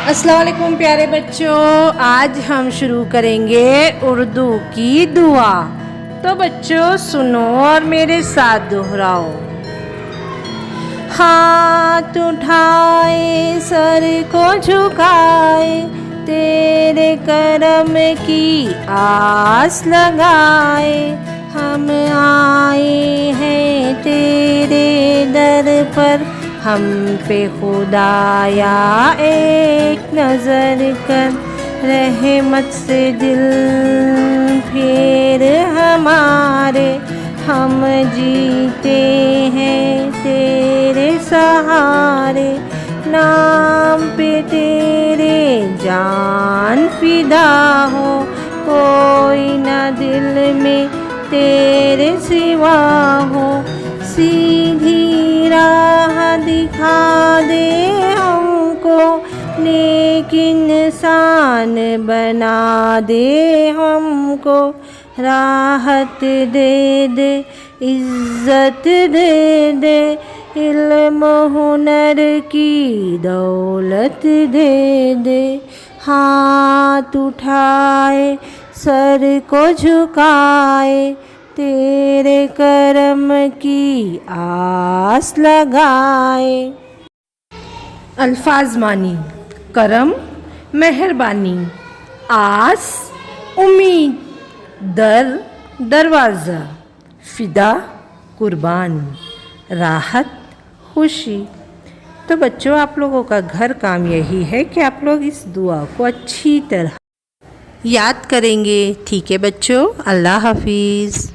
अस्सलाम वालेकुम प्यारे बच्चों, आज हम शुरू करेंगे उर्दू की दुआ। तो बच्चों सुनो और मेरे साथ दोहराओ। हाथ उठाए सर को झुकाए, तेरे करम की आस लगाए, हम आए हैं तेरे दर पर, हम पे खुदाया एक नज़र कर, रहमत से दिल फेर हमारे, हम जीते हैं तेरे सहारे, नाम पे तेरे जान फिदा हो, कोई ना दिल में तेरे सिवा हो, सीधी राह दिखा दे हमको, नेक इंसान बना दे हमको, राहत दे दे इज्जत दे दे, इल्म हुनर की दौलत दे दे, हाथ उठाए सर को झुकाए, तेरे करम की आस लगाए। अल्फाज मानी। करम मेहरबानी, आस उम्मीद, दर दरवाज़ा, फ़िदा कुर्बान, राहत खुशी। तो बच्चों आप लोगों का घर काम यही है कि आप लोग इस दुआ को अच्छी तरह याद करेंगे। ठीक है बच्चों, अल्लाह हाफिज़।